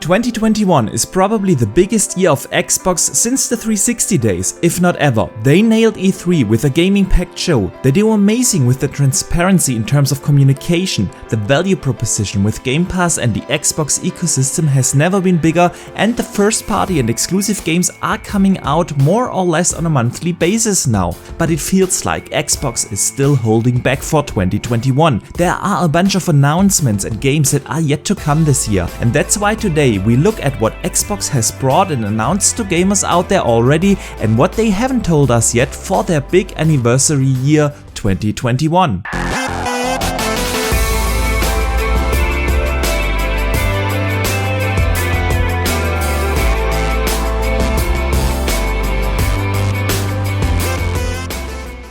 2021 is probably the biggest year of Xbox since the 360 days, if not ever. They nailed E3 with a gaming-packed show. They do amazing with the transparency in terms of communication. The value proposition with Game Pass and the Xbox ecosystem has never been bigger, and the first-party and exclusive games are coming out more or less on a monthly basis now. But it feels like Xbox is still holding back for 2021. There are a bunch of announcements and games that are yet to come this year, and that's why today we look at what Xbox has brought and announced to gamers out there already and what they haven't told us yet for their big anniversary year 2021.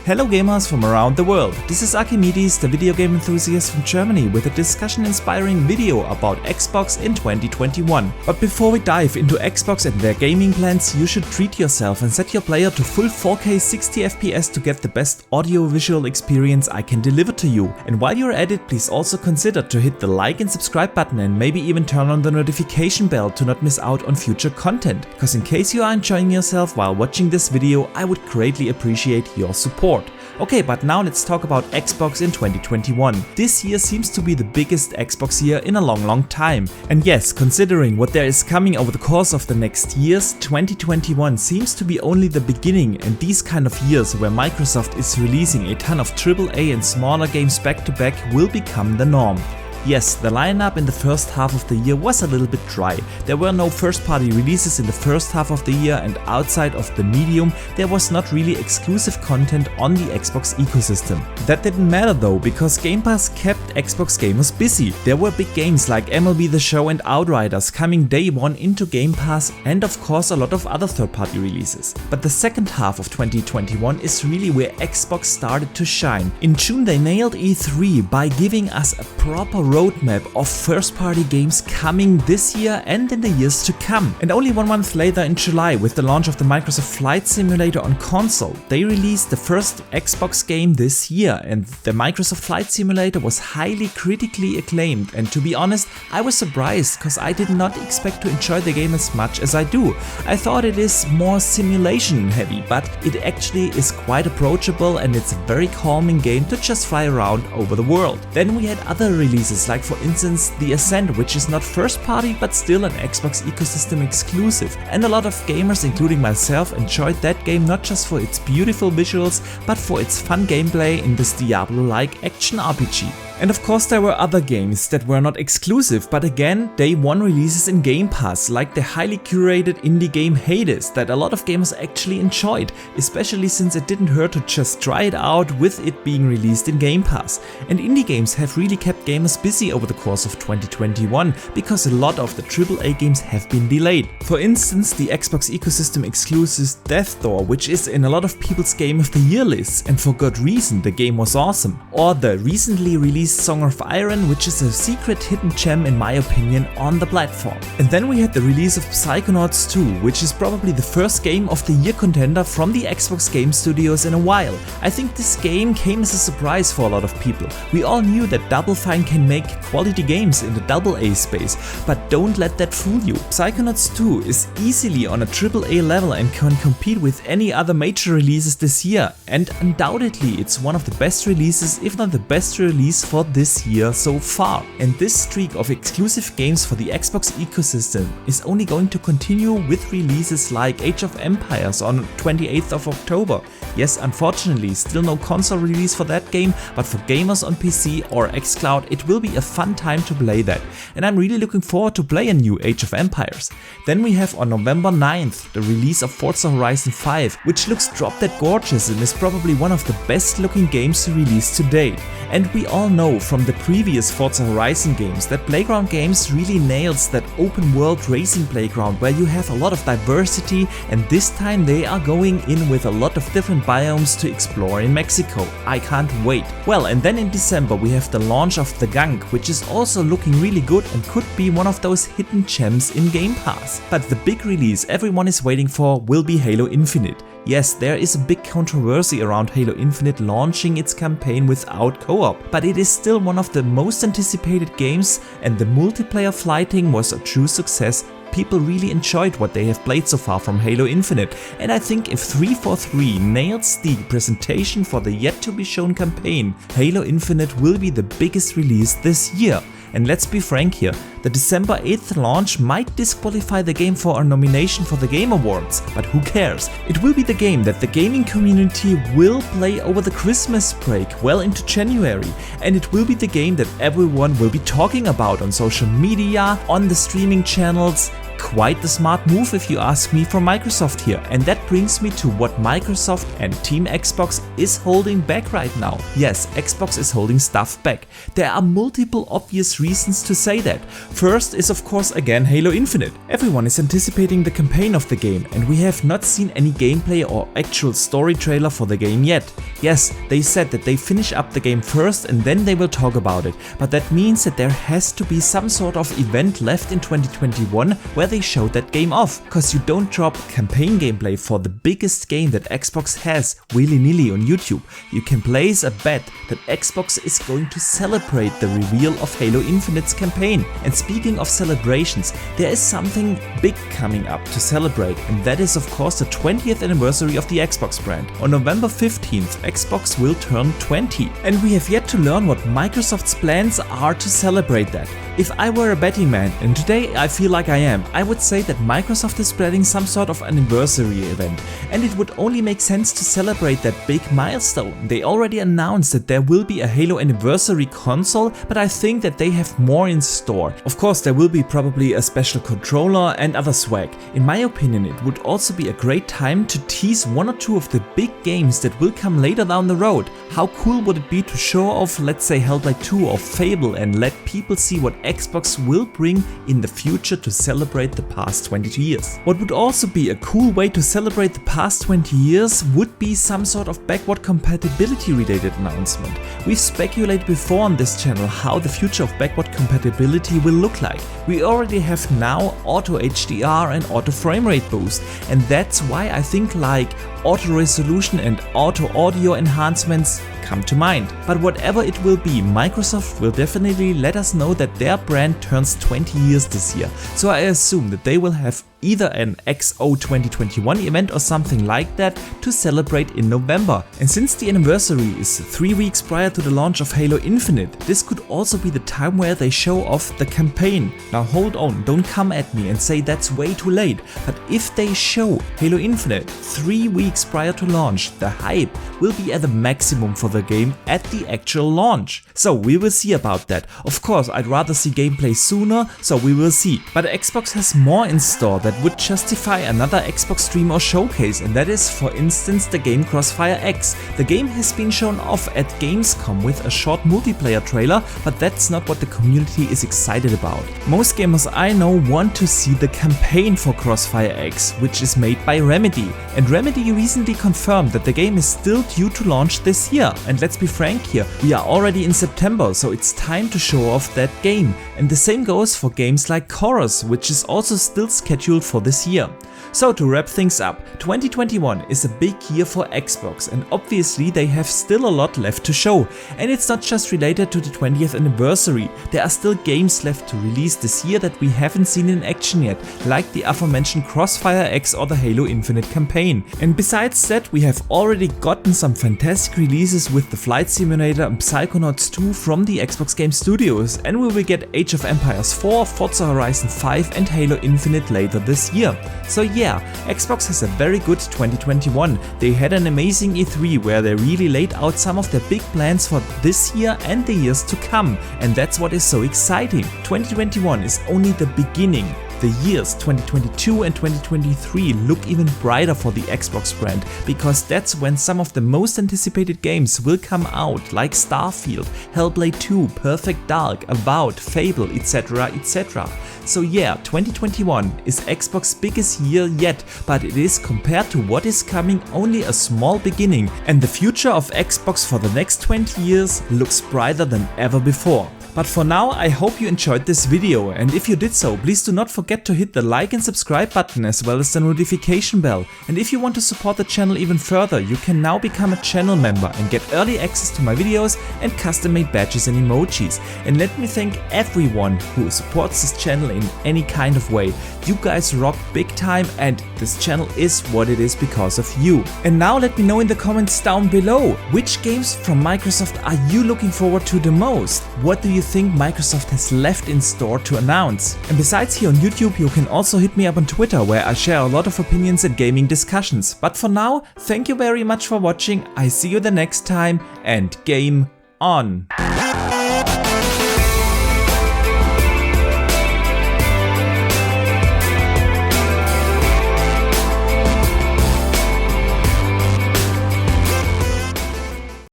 Hello gamers from around the world, this is Archimedes, the video game enthusiast from Germany, with a discussion-inspiring video about Xbox in 2021. But before we dive into Xbox and their gaming plans, you should treat yourself and set your player to full 4K 60 FPS to get the best audio-visual experience I can deliver to you. And while you're at it, please also consider to hit the like and subscribe button and maybe even turn on the notification bell to not miss out on future content, because in case you are enjoying yourself while watching this video, I would greatly appreciate your support. Okay, but now let's talk about Xbox in 2021. This year seems to be the biggest Xbox year in a long time. And yes, considering what there is coming over the course of the next years, 2021 seems to be only the beginning, and these kind of years where Microsoft is releasing a ton of AAA and smaller games back to back will become the norm. Yes, the lineup in the first half of the year was a little bit dry. There were no first-party releases in the first half of the year, and outside of the medium, there was not really exclusive content on the Xbox ecosystem. That didn't matter though, because Game Pass kept Xbox gamers busy. There were big games like MLB The Show and Outriders coming day one into Game Pass, and of course a lot of other third-party releases. But the second half of 2021 is really where Xbox started to shine. In June they nailed E3 by giving us a proper roadmap of first-party games coming this year and in the years to come. And only 1 month later in July, with the launch of the Microsoft Flight Simulator on console, they released the first Xbox game this year, and the Microsoft Flight Simulator was highly critically acclaimed, and to be honest, I was surprised because I did not expect to enjoy the game as much as I do. I thought it is more simulation heavy, but it actually is quite approachable, and it's a very calming game to just fly around over the world. Then we had other releases, like for instance the Ascent, which is not first party but still an Xbox ecosystem exclusive, and a lot of gamers including myself enjoyed that game not just for its beautiful visuals but for its fun gameplay in this Diablo-like action RPG. And of course there were other games that were not exclusive, but again day one releases in Game Pass, like the highly curated indie game Hades that a lot of gamers actually enjoyed, especially since it didn't hurt to just try it out with it being released in Game Pass. And indie games have really kept gamers busy over the course of 2021 because a lot of the AAA games have been delayed. For instance, the Xbox ecosystem exclusive Death Door, which is in a lot of people's Game of the Year lists, and for good reason, the game was awesome. Or the recently released Song of Iron, which is a secret hidden gem in my opinion on the platform. And then we had the release of Psychonauts 2, which is probably the first game of the year contender from the Xbox Game Studios in a while. I think this game came as a surprise for a lot of people. We all knew that Double Fine can make quality games in the AA space, but don't let that fool you. Psychonauts 2 is easily on a AAA level and can compete with any other major releases this year, and undoubtedly it's one of the best releases, if not the best release for this year so far. And this streak of exclusive games for the Xbox ecosystem is only going to continue with releases like Age of Empires on 28th of October. Yes, unfortunately still no console release for that game, but for gamers on PC or xCloud it will be a fun time to play that, and I'm really looking forward to play a new Age of Empires. Then we have on November 9th the release of Forza Horizon 5, which looks drop dead gorgeous and is probably one of the best looking games released to date. And we all know from the previous Forza Horizon games that Playground Games really nails that open world racing playground where you have a lot of diversity, and this time they are going in with a lot of different biomes to explore in Mexico. I can't wait. Well, and then in December we have the launch of The Gunk, which is also looking really good and could be one of those hidden gems in Game Pass. But the big release everyone is waiting for will be Halo Infinite. Yes, there is a big controversy around Halo Infinite launching its campaign without co-op, but it is still one of the most anticipated games, and the multiplayer flighting was a true success. People really enjoyed what they have played so far from Halo Infinite, and I think if 343 nails the presentation for the yet to be shown campaign, Halo Infinite will be the biggest release this year. And let's be frank here, the December 8th launch might disqualify the game for a nomination for the Game Awards, but who cares? It will be the game that the gaming community will play over the Christmas break well into January, and it will be the game that everyone will be talking about on social media, on the streaming channels. Quite the smart move if you ask me from Microsoft here, and that brings me to what Microsoft and Team Xbox is holding back right now. Yes, Xbox is holding stuff back. There are multiple obvious reasons to say that. First is of course again Halo Infinite. Everyone is anticipating the campaign of the game, and we have not seen any gameplay or actual story trailer for the game yet. Yes, they said that they finish up the game first and then they will talk about it, but that means that there has to be some sort of event left in 2021 where they showed that game off, cause you don't drop campaign gameplay for the biggest game that Xbox has willy-nilly on YouTube. You can place a bet that Xbox is going to celebrate the reveal of Halo Infinite's campaign. And speaking of celebrations, there is something big coming up to celebrate, and that is of course the 20th anniversary of the Xbox brand. On November 15th, Xbox will turn 20, and we have yet to learn what Microsoft's plans are to celebrate that. If I were a betting man, and today I feel like I am, I would say that Microsoft is planning some sort of anniversary event, and it would only make sense to celebrate that big milestone. They already announced that there will be a Halo anniversary console, but I think that they have more in store. Of course, there will be probably a special controller and other swag. In my opinion, it would also be a great time to tease one or two of the big games that will come later down the road. How cool would it be to show off, let's say, Hellblade 2 or Fable and let people see what Xbox will bring in the future to celebrate the past 22 years. What would also be a cool way to celebrate the past 20 years would be some sort of backward compatibility related announcement. We've speculated before on this channel how the future of backward compatibility will look like. We already have now auto HDR and auto frame rate boost, and that's why I think like auto resolution and auto audio enhancements come to mind. But whatever it will be, Microsoft will definitely let us know that their brand turns 20 years this year. So I assume that they will have either an XO 2021 event or something like that to celebrate in November. And since the anniversary is 3 weeks prior to the launch of Halo Infinite, this could also be the time where they show off the campaign. Now hold on, don't come at me and say that's way too late, but if they show Halo Infinite 3 weeks prior to launch, the hype will be at the maximum for the game at the actual launch. So we will see about that. Of course, I'd rather see gameplay sooner, so we will see. But Xbox has more in store that would justify another Xbox stream or showcase, and that is for instance the game Crossfire X. The game has been shown off at Gamescom with a short multiplayer trailer, but that's not what the community is excited about. Most gamers I know want to see the campaign for Crossfire X, which is made by Remedy, and Remedy recently confirmed that the game is still due to launch this year. And let's be frank here, we are already in September, so it's time to show off that game. And the same goes for games like Chorus, which is also still scheduled for this year. So to wrap things up, 2021 is a big year for Xbox, and obviously they have still a lot left to show. And it's not just related to the 20th anniversary, there are still games left to release this year that we haven't seen in action yet, like the aforementioned Crossfire X or the Halo Infinite campaign. And besides that, we have already gotten some fantastic releases with the Flight Simulator and Psychonauts 2 from the Xbox Game Studios, and we will get Age of Empires 4, Forza Horizon 5 and Halo Infinite later this year. So yeah, Xbox has a very good 2021. They had an amazing E3 where they really laid out some of their big plans for this year and the years to come, and that's what is so exciting. 2021 is only the beginning. The years 2022 and 2023 look even brighter for the Xbox brand, because that's when some of the most anticipated games will come out, like Starfield, Hellblade 2, Perfect Dark, Avowed, Fable, etc, etc. So yeah, 2021 is Xbox's biggest year yet, but it is, compared to what is coming, only a small beginning, and the future of Xbox for the next 20 years looks brighter than ever before. But for now, I hope you enjoyed this video, and if you did so, please do not forget to hit the like and subscribe button as well as the notification bell. And if you want to support the channel even further, you can now become a channel member and get early access to my videos and custom-made badges and emojis. And let me thank everyone who supports this channel in any kind of way. You guys rock big time, and this channel is what it is because of you. And now let me know in the comments down below, which games from Microsoft are you looking forward to the most? What do you think Microsoft has left in store to announce? And besides here on YouTube, you can also hit me up on Twitter, where I share a lot of opinions and gaming discussions. But for now, thank you very much for watching, I see you the next time, and game on!